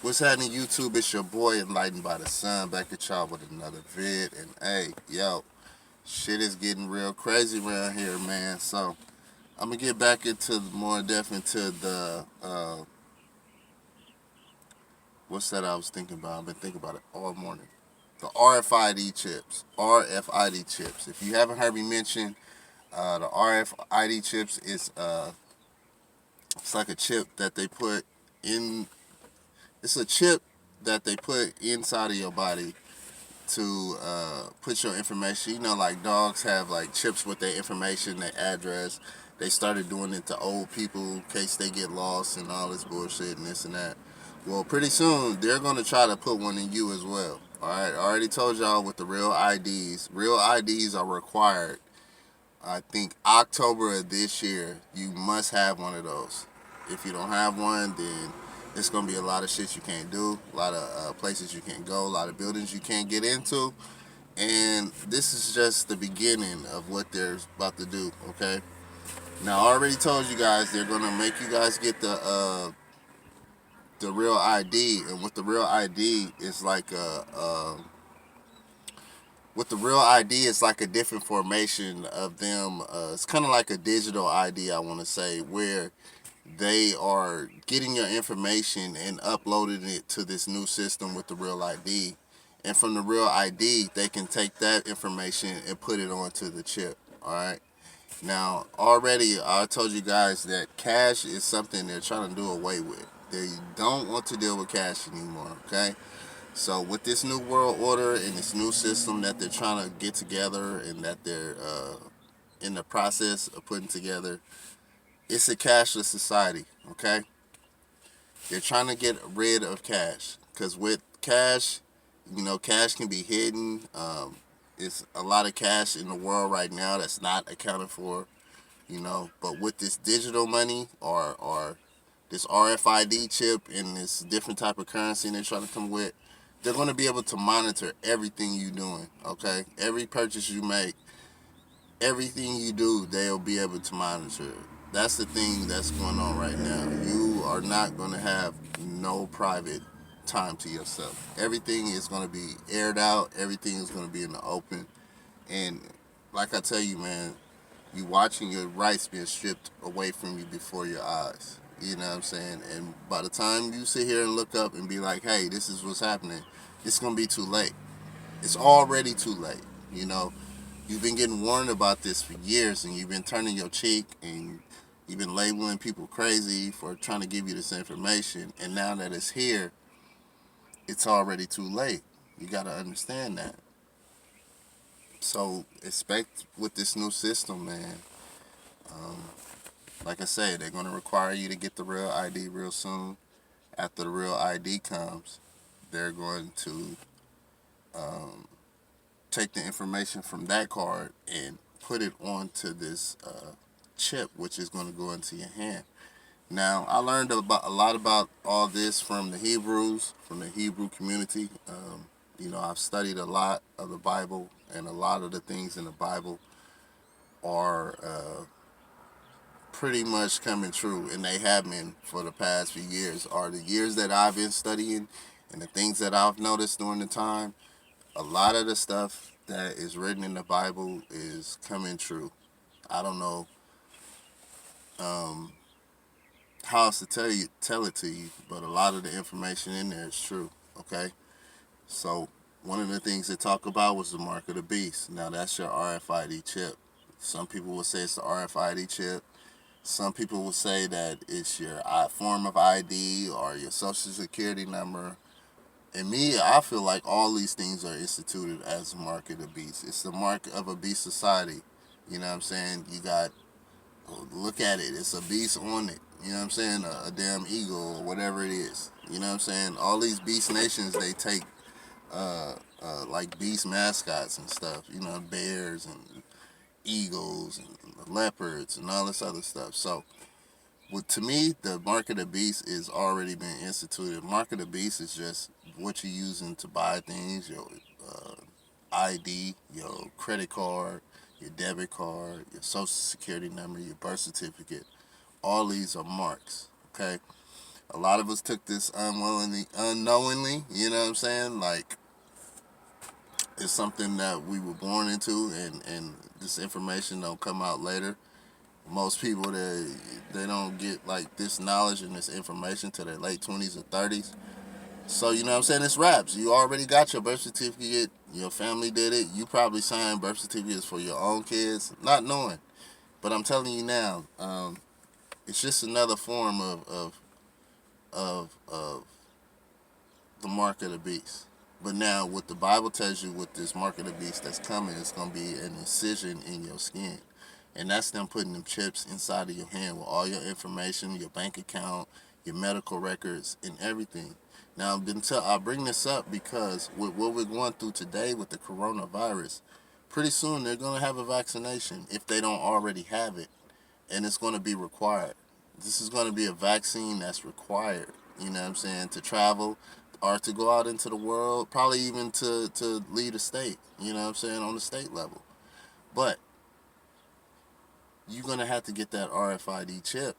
What's happening, YouTube? It's your boy, Enlightened by the Sun, back at y'all with another vid. And hey, yo, shit is getting real crazy around here, man. So I'm gonna get back into more depth into the what's that I was thinking about? I've been thinking about it all morning. The RFID chips. RFID chips. If you haven't heard me mention, the RFID chips is it's like a chip that they put in. It's a chip that they put inside of your body to put your information. You know, like dogs have like chips with their information, their address. They started doing it to old people in case they get lost and all this bullshit and this and that. Well, pretty soon they're gonna try to put one in you as well. All right, I already told y'all with the real IDs. Real IDs are required. I think October of this year, you must have one of those. If you don't have one, then it's gonna be a lot of shit you can't do, a lot of places you can't go, a lot of buildings you can't get into, and this is just the beginning of what they're about to do. Okay. Now I already told you guys they're gonna make you guys get the real ID, and with the real ID, it's like with the real ID, it's like a different formation of them. It's kind of like a digital ID, I want to say, where they are getting your information and uploading it to this new system with the real ID. And from the real ID, they can take that information and put it onto the chip. All right. Now, already I told you guys that cash is something they're trying to do away with. They don't want to deal with cash anymore. Okay. So with this new world order and this new system that they're trying to get together and that they're in the process of putting together, it's a cashless society. Okay. They're trying to get rid of cash because with cash, you know, cash can be hidden. It's a lot of cash in the world right now that's not accounted for. You know, but with this digital money or this RFID chip and this different type of currency they're trying to come with, they're going to be able to monitor everything you're doing. Okay, every purchase you make, everything you do, they'll be able to monitor it. That's the thing that's going on right now. You are not going to have no private time to yourself. Everything is going to be aired out. Everything is going to be in the open. And like I tell you, man, you watching your rights being stripped away from you before your eyes. You know what I'm saying? And by the time you sit here and look up and be like, hey, this is what's happening, it's going to be too late. It's already too late. You know, you've been getting warned about this for years, and you've been turning your cheek, and you've been labeling people crazy for trying to give you this information. And now that it's here, it's already too late. You got to understand that. So expect with this new system, man. Um, like I said, they're going to require you to get the real ID real soon. After the real ID comes, they're going to um, take the information from that card and put it onto this chip, which is going to go into your hand. Now, I learned about a lot about all this from the Hebrews, from the Hebrew community. You know, I've studied a lot of the Bible, and a lot of the things in the Bible are pretty much coming true, and they have been for the past few years. Are the years that I've been studying and the things that I've noticed during the time, a lot of the stuff that is written in the Bible is coming true. I don't know um, how else to tell it to you, but a lot of the information in there is true. Okay, so one of the things they talk about was the mark of the beast. Now that's your RFID chip. Some people will say it's the RFID chip. Some people will say that it's your form of ID or your social security number. And me, I feel like all these things are instituted as a mark of the beast. It's the mark of a beast society. You know what I'm saying? You got, look at it. It's a beast on it. You know what I'm saying? A damn eagle or whatever it is. You know what I'm saying? All these beast nations, they take like beast mascots and stuff. You know, bears and eagles and leopards and all this other stuff. So, well, to me, the mark of the beast is already been instituted. Mark of the beast is just what you're using to buy things, your uh, ID, your credit card, your debit card, your social security number, your birth certificate. All these are marks. Okay. A lot of us took this unknowingly, you know what I'm saying? Like, it's something that we were born into, and this information don't come out later. Most people, they don't get like this knowledge and this information till their late 20s or 30s. So, you know what I'm saying? It's wraps. You already got your birth certificate. Your family did it. You probably signed birth certificates for your own kids, not knowing. But I'm telling you now, it's just another form of the mark of the beast. But now, what the Bible tells you with this mark of the beast that's coming, it's going to be an incision in your skin. And that's them putting them chips inside of your hand with all your information, your bank account, your medical records, and everything. Now, I bring this up because with what we're going through today with the coronavirus, pretty soon they're going to have a vaccination if they don't already have it, and it's going to be required. This is going to be a vaccine that's required, you know what I'm saying, to travel or to go out into the world, probably even to lead a state, you know what I'm saying, on the state level. But you're going to have to get that RFID chip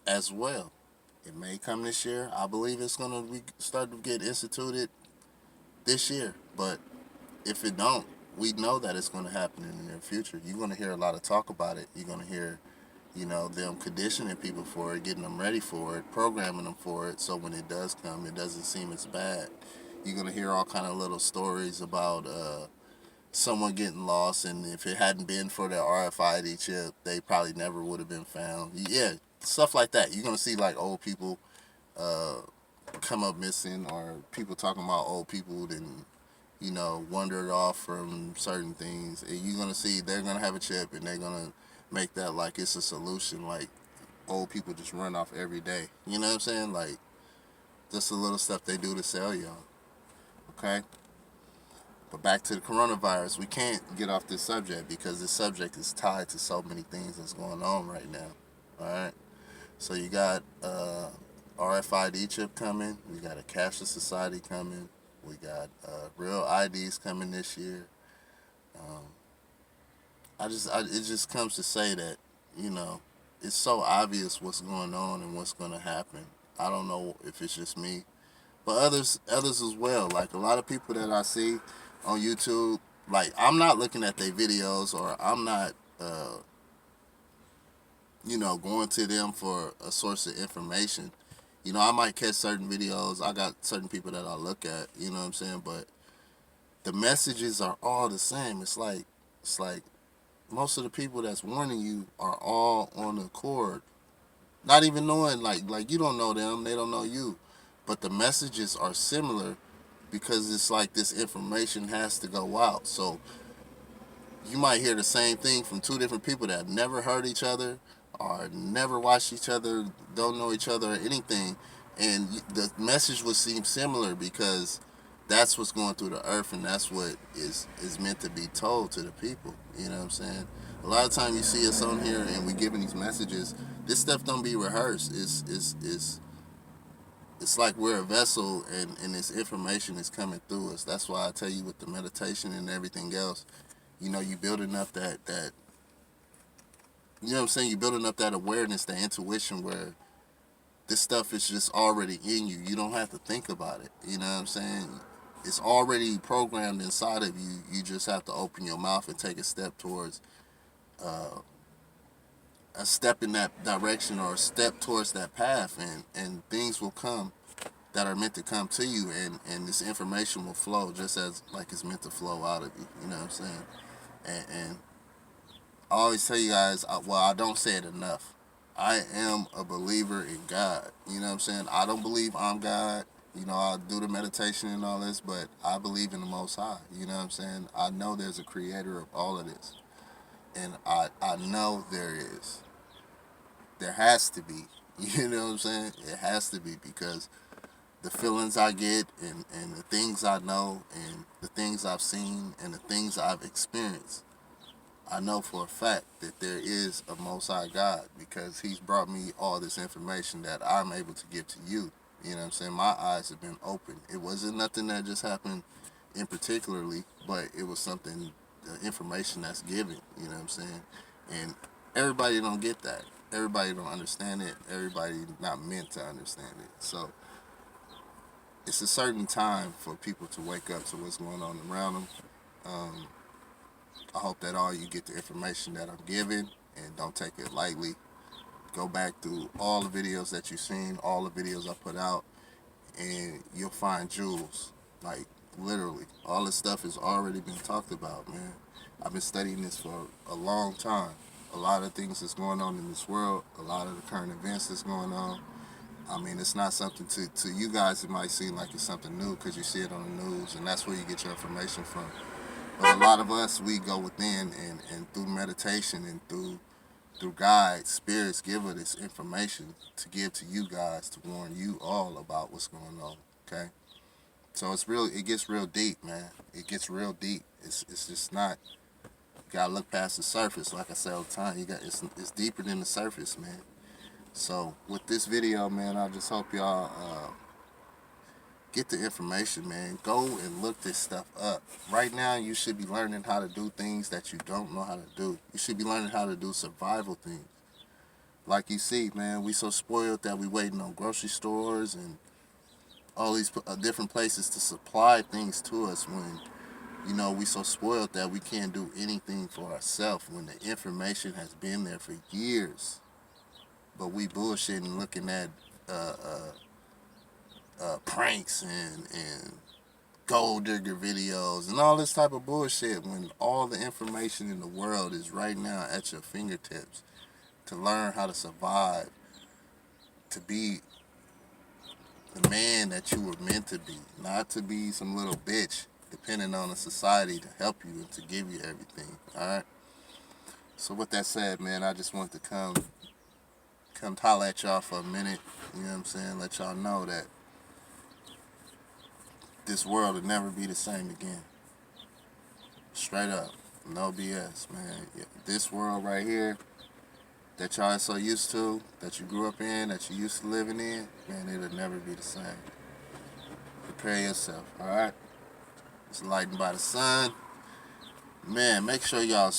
as well. It may come this year. I believe it's going to start to get instituted this year. But if it don't, we know that it's going to happen in the near future. You're going to hear a lot of talk about it. You're going to hear, them conditioning people for it, getting them ready for it, programming them for it, so when it does come, it doesn't seem as bad. You're going to hear all kind of little stories about someone getting lost, and if it hadn't been for the RFID chip, they probably never would have been found. Yeah, stuff like that. You're going to see like old people uh, come up missing, or people talking about old people then wandered off from certain things. And you're gonna see they're gonna have a chip, and they're gonna make that like it's a solution. Like, old people just run off every day. You know what I'm saying? Like, just the little stuff they do to sell y'all. Okay. But back to the coronavirus, we can't get off this subject because this subject is tied to so many things that's going on right now. All right. So you got RFID chip coming. We got a cashless society coming. We got real IDs coming this year. Um, it just comes to say that, you know, it's so obvious what's going on and what's going to happen. I don't know if it's just me, but others as well. Like, a lot of people that I see on YouTube, like, I'm not looking at their videos, or I'm not, going to them for a source of information. I might catch certain videos. I got certain people that I look at. You know what I'm saying? But the messages are all the same. It's like most of the people that's warning you are all on the accord, not even knowing, like you don't know them, they don't know you, but the messages are similar because it's like this information has to go out. So you might hear the same thing from two different people that have never heard each other or never watched each other, don't know each other or anything, and the message would seem similar because that's what's going through the earth, and that's what is meant to be told to the people. You know what I'm saying? A lot of time you see us on here and we giving these messages. This stuff don't be rehearsed. It's like we're a vessel, and this information is coming through us. That's why I tell you, with the meditation and everything else, you building up that you know what I'm saying, you building up that awareness, that intuition, where this stuff is just already in you. You don't have to think about it. You know what I'm saying? It's already programmed inside of you. You just have to open your mouth and take a step towards uh, a step in that direction, or a step towards that path, and things will come that are meant to come to you, and this information will flow just as like it's meant to flow out of you. You know what I'm saying? And I always tell you guys, well, I don't say it enough. I am a believer in God. You know what I'm saying? I don't believe I'm God. I do the meditation and all this, but I believe in the Most High. You know what I'm saying? I know there's a creator of all of this. And I know there is. There has to be. You know what I'm saying? It has to be, because the feelings I get, and the things I know, and the things I've seen, and the things I've experienced, I know for a fact that there is a Most High God, because He's brought me all this information that I'm able to give to you. You know what I'm saying? My eyes have been opened. It wasn't nothing that just happened in particularly, but it was something, the information that's given. You know what I'm saying? And everybody don't get that. everybody don't understand it. Everybody not meant to understand it. So it's a certain time for people to wake up to what's going on around them. Um, I hope that all you get the information that I'm giving and don't take it lightly. Go back through all the videos that you've seen, all the videos I put out, and you'll find jewels. Like, literally, all this stuff has already been talked about, man. I've been studying this for a long time. A lot of things that's going on in this world, a lot of the current events that's going on. I mean, it's not something to you guys, it might seem like it's something new because you see it on the news, and that's where you get your information from. But a lot of us, we go within, and through meditation and through guides, spirits give us this information to give to you guys to warn you all about what's going on. Okay, so it gets real deep, man. It gets real deep. It's just not. You gotta look past the surface, like I say all the time. It's deeper than the surface, man. So with this video, man, I just hope y'all get the information, man. Go and look this stuff up. Right now, you should be learning how to do things that you don't know how to do. You should be learning how to do survival things. Like you see, man, we so spoiled that we waiting on grocery stores and all these different places to supply things to us when, we so spoiled that we can't do anything for ourselves when the information has been there for years. But we bullshitting looking at uh, pranks and gold digger videos and all this type of bullshit when all the information in the world is right now at your fingertips to learn how to survive, to be the man that you were meant to be, not to be some little bitch depending on a society to help you and to give you everything. Alright? So with that said, man, I just want to come holler at y'all for a minute, you know what I'm saying? Let y'all know that this world will never be the same again. Straight up. No BS, man. This world right here that y'all are so used to, that you grew up in, that you used to living in, man, it'll never be the same. Prepare yourself, alright? It's lightened by the sun. Man, make sure y'all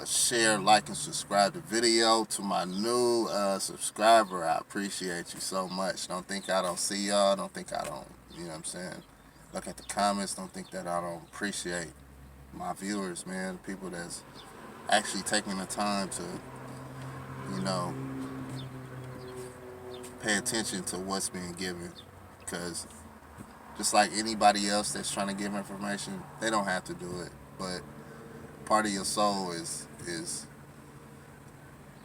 share, like, and subscribe the video. To my new subscriber, I appreciate you so much. Don't think I don't see y'all. Don't think I don't, you know what I'm saying? Look at the comments. Don't think that I don't appreciate my viewers, man. People that's actually taking the time to, you know, pay attention to what's being given. Because just like anybody else that's trying to give information, they don't have to do it. But part of your soul is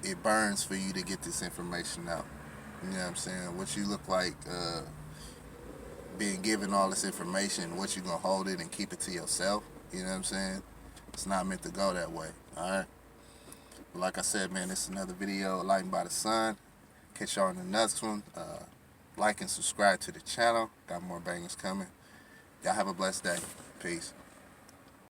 it burns for you to get this information out. You know what I'm saying? What you look like being given all this information, what you gonna hold it and keep it to yourself? You know what I'm saying? It's not meant to go that way. Alright? But like I said, man, this is another video, Lightened by the Sun. Catch y'all in the next one. Like and subscribe to the channel. Got more bangers coming. Y'all have a blessed day. Peace.